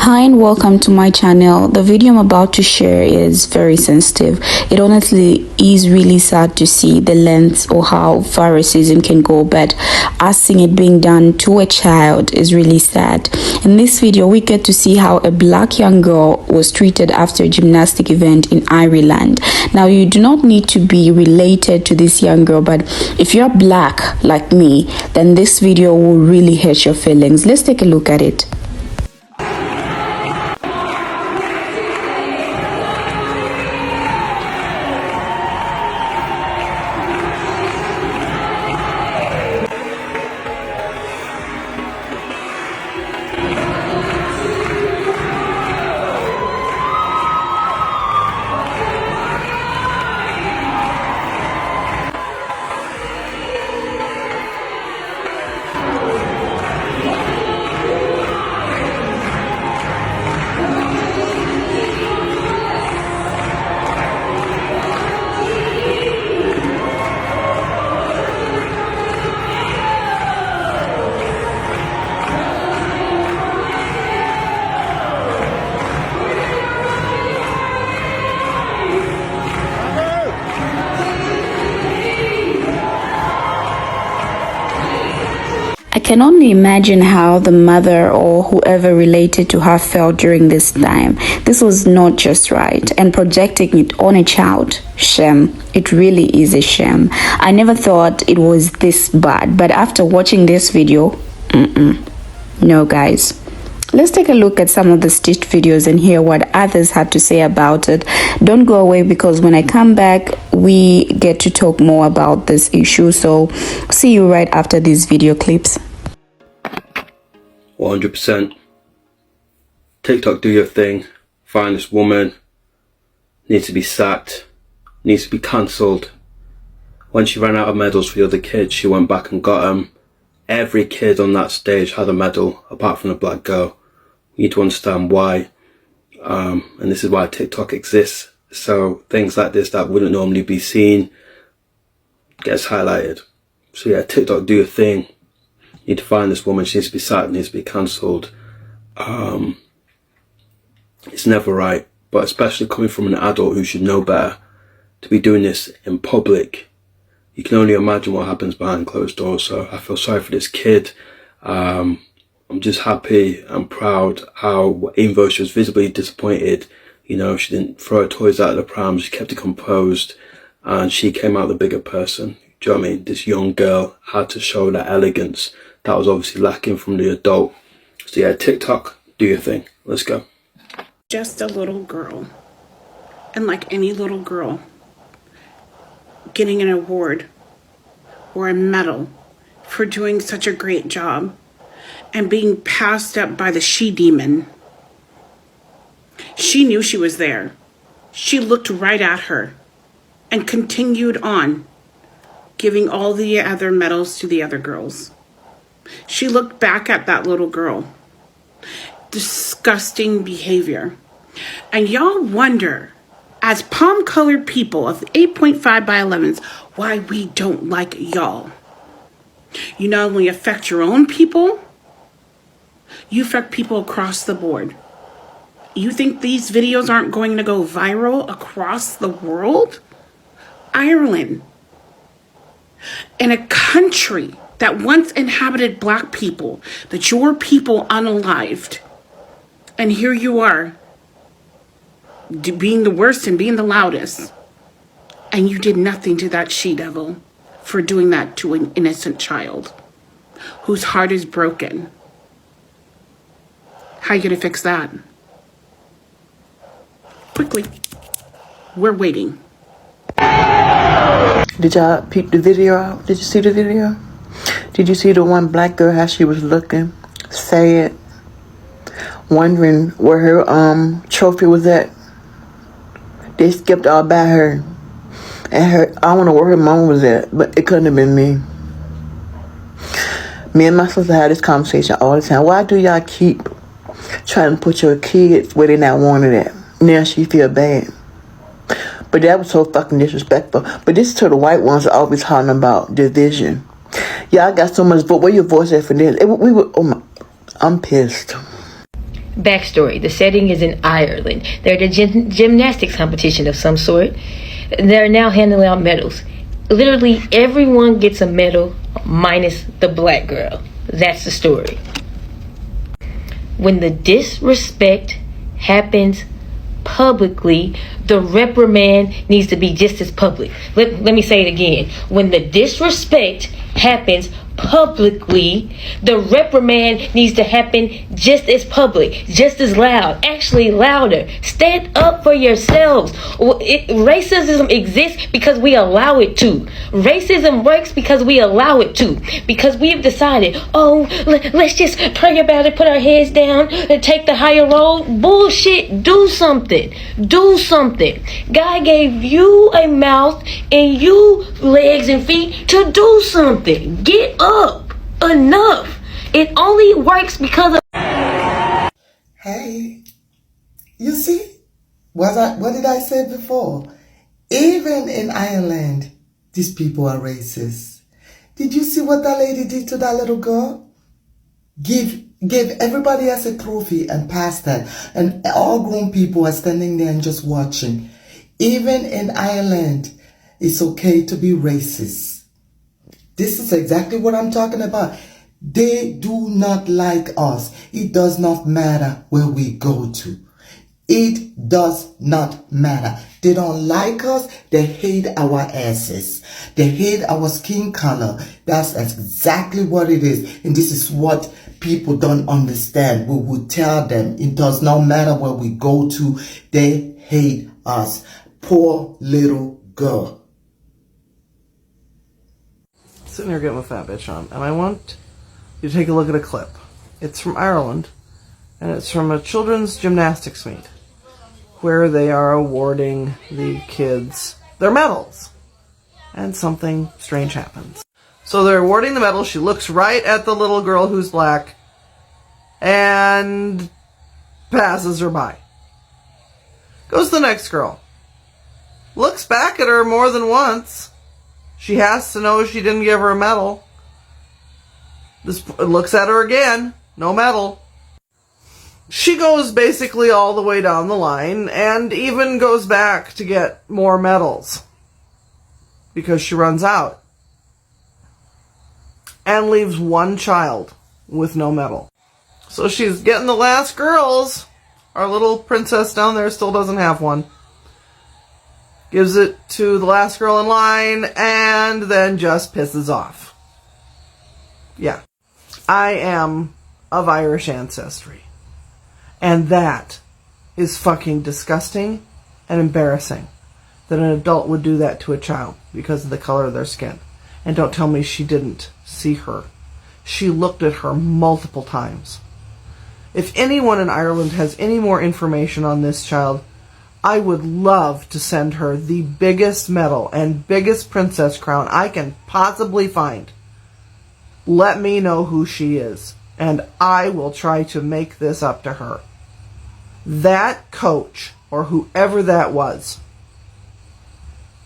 Hi and welcome to my channel. The video I'm about to share is very sensitive. It honestly is really sad to see the lengths or how far racism can go, but us seeing it being done to a child is really sad. In this video, we get to see how a black young girl was treated after a gymnastic event in Ireland. Now, you do not need to be related to this young girl, but if you're black like me, then this video will really hurt your feelings. Let's take a look at it. I can only imagine how the mother or whoever related to her felt during this time. This was not just right, and projecting it on a child, shame. It really is a shame. I never thought it was this bad, but after watching this video, no guys. Let's take a look at some of the stitched videos and hear what others had to say about it. Don't go away, because when I come back, we get to talk more about this issue. So see you right after these video clips. 100%. TikTok, do your thing. Find this woman. Needs to be sacked. Needs to be cancelled. When she ran out of medals for the other kids, she went back and got them. Every kid on that stage had a medal, apart from the black girl. You need to understand why. And this is why TikTok exists. So things like this that wouldn't normally be seen gets highlighted. So yeah, TikTok, do your thing. You need to find this woman. She needs to be sacked, needs to be cancelled. It's never right, but especially coming from an adult who should know better, to be doing this in public. You can only imagine what happens behind closed doors. So I feel sorry for this kid. I'm just happy and proud how, even though she was visibly disappointed, you know, she didn't throw her toys out of the pram, she kept it composed, and she came out the bigger person. Do you know what I mean? This young girl had to show that elegance that was obviously lacking from the adult. So yeah, TikTok, do your thing. Let's go. Just a little girl, and like any little girl, getting an award or a medal for doing such a great job and being passed up by the she-demon. She knew she was there. She looked right at her and continued on, giving all the other medals to the other girls. She looked back at that little girl. Disgusting behavior. And y'all wonder, as palm-colored people of 8.5 by 11s, why we don't like y'all. You not only affect your own people, you affect people across the board. You think these videos aren't going to go viral across the world? Ireland, in a country that once inhabited black people, that your people unalived, and here you are, being the worst and being the loudest, and you did nothing to that she-devil for doing that to an innocent child whose heart is broken. How you gonna fix that? Quickly. We're waiting. Did y'all peep the video out? Did you see the video? Did you see the one black girl, how she was looking sad, wondering where her trophy was at? They skipped all by her. And I don't know where her mom was at, but it couldn't have been me. Me and my sister had this conversation all the time. Why do y'all keep trying to put your kids where they not wanted at? Now she feel bad. But that was so fucking disrespectful. But this is to the white ones always talking about division. Y'all got so much vote. Where your voice at for this? Oh my, I'm pissed. Backstory: the setting is in Ireland. They're at a gymnastics competition of some sort. They're now handing out medals. Literally everyone gets a medal minus the black girl. That's the story. When the disrespect happens publicly, the reprimand needs to be just as public. Let me say it again. When the disrespect happens publicly, the reprimand needs to happen just as public, just as loud, actually louder. Stand up for yourselves. Racism exists because we allow it to. Racism works because we allow it to. Because we have decided, let's just pray about it, put our heads down, and take the higher road. Bullshit. Do something. Do something. God gave you a mouth and you legs and feet to do something. Get up. Enough. It only works because of... Hey, you see, what did I say before? Even in Ireland, these people are racist. Did you see what that lady did to that little girl? Gave everybody else a trophy and passed that. And all grown people are standing there and just watching. Even in Ireland, it's okay to be racist. This is exactly what I'm talking about. They do not like us. It does not matter where we go to. It does not matter. They don't like us. They hate our asses. They hate our skin color. That's exactly what it is. And this is what people don't understand. We will tell them it does not matter where we go to. They hate us. Poor little girl. Sitting here getting my fat bitch on, and I want you to take a look at a clip. It's from Ireland, and it's from a children's gymnastics meet, where they are awarding the kids their medals, and something strange happens. So they're awarding the medal. She looks right at the little girl who's black, and passes her by. Goes to the next girl. Looks back at her more than once. She has to know she didn't give her a medal. Looks at her again. No medal. She goes basically all the way down the line and even goes back to get more medals because she runs out. And leaves one child with no medal. So she's getting the last girls. Our little princess down there still doesn't have one. Gives it to the last girl in line, and then just pisses off. Yeah. I am of Irish ancestry. And that is fucking disgusting and embarrassing that an adult would do that to a child because of the color of their skin. And don't tell me she didn't see her. She looked at her multiple times. If anyone in Ireland has any more information on this child, I would love to send her the biggest medal and biggest princess crown I can possibly find. Let me know who she is, and I will try to make this up to her. That coach, or whoever that was,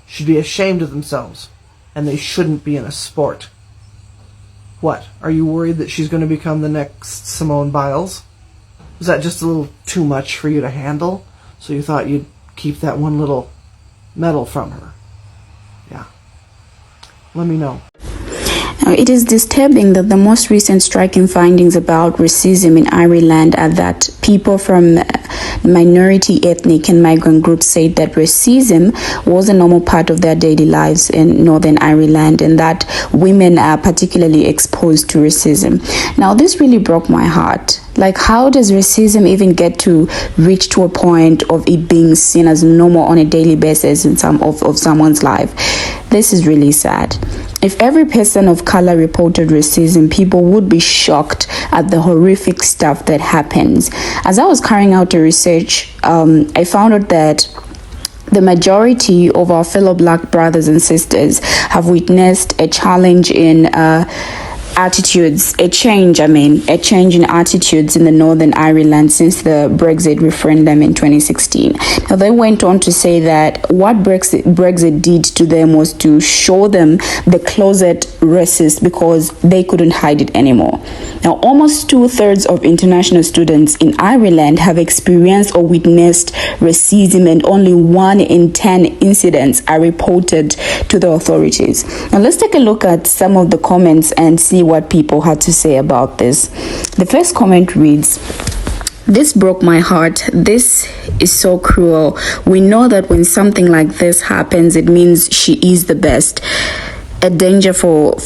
should be ashamed of themselves, and they shouldn't be in a sport. What, are you worried that she's going to become the next Simone Biles? Was that just a little too much for you to handle? So you thought you'd keep that one little medal from her? Yeah. Let me know. Now, it is disturbing that the most recent striking findings about racism in Ireland are that people from minority ethnic and migrant groups say that racism was a normal part of their daily lives in Northern Ireland, and that women are particularly exposed to racism. Now, this really broke my heart. Like, how does racism even get to reach to a point of it being seen as normal on a daily basis in someone's life? This is really sad. If every person of color reported racism, people would be shocked at the horrific stuff that happens. As I was carrying out the research, I found out that the majority of our fellow Black brothers and sisters have witnessed a challenge in attitudes, a change in attitudes in the Northern Ireland since the Brexit referendum in 2016. Now, they went on to say that what Brexit did to them was to show them the closet racist because they couldn't hide it anymore. Now, almost 2/3 of international students in Ireland have experienced or witnessed racism, and only 1 in 10 incidents are reported to the authorities. Now, let's take a look at some of the comments and see what people had to say about this. The first comment reads, "This broke my heart. This is so cruel. We know that when something like this happens, it means she is the best. A danger for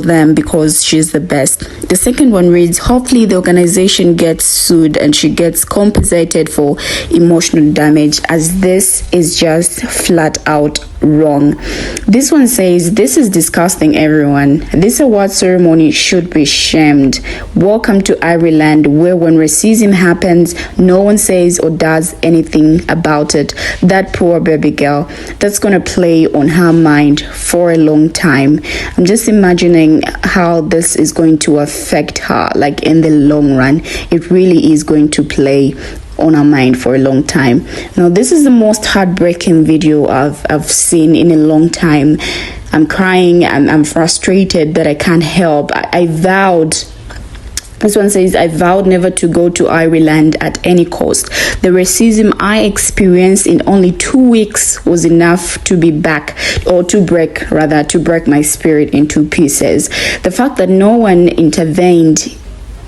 them because she's the best." The second one reads, "Hopefully the organization gets sued and she gets compensated for emotional damage, as this is just flat out wrong." This one says, "This is disgusting, everyone. This award ceremony should be shamed. Welcome to Ireland, where when racism happens, no one says or does anything about it. That poor baby girl, that's gonna play on her mind for a long time." I'm just imagining how this is going to affect her, like in the long run. It really is going to play on our mind for a long time. Now, this is the most heartbreaking video I've seen in a long time. I'm crying. I'm frustrated that I can't help. I vowed. This one says, "I vowed never to go to Ireland at any cost. The racism I experienced in only 2 weeks was enough to break my spirit into pieces. The fact that no one intervened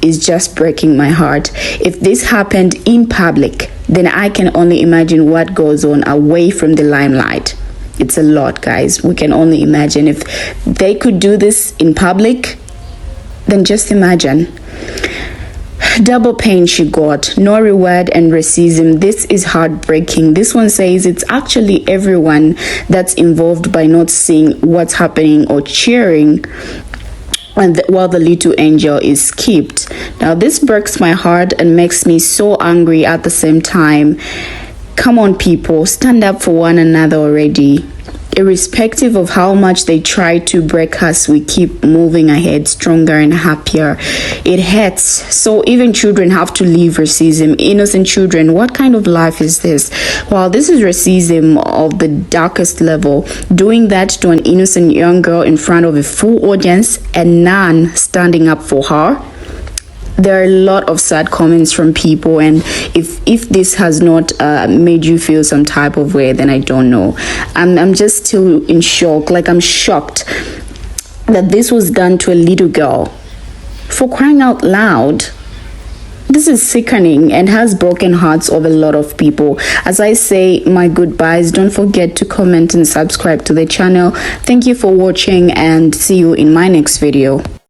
is just breaking my heart. If this happened in public, then I can only imagine what goes on away from the limelight." It's a lot, guys. We can only imagine. If they could do this in public, then just imagine. Double pain she got, no reward and racism. This is heartbreaking. This one says it's actually everyone that's involved by not seeing what's happening or cheering while the little angel is skipped. Now, this breaks my heart and makes me so angry at the same time. Come on, people, stand up for one another already. Irrespective of how much they try to break us, we keep moving ahead stronger and happier. It hurts. So even children have to leave racism. Innocent children, what kind of life is this? Well, this is racism of the darkest level. Doing that to an innocent young girl in front of a full audience and none standing up for her. There are a lot of sad comments from people, and if this has not made you feel some type of way, then I don't know. I'm just still in shock. Like, I'm shocked that this was done to a little girl. For crying out loud. This is sickening and has broken hearts of a lot of people. As I say my goodbyes, don't forget to comment and subscribe to the channel. Thank you for watching, and see you in my next video.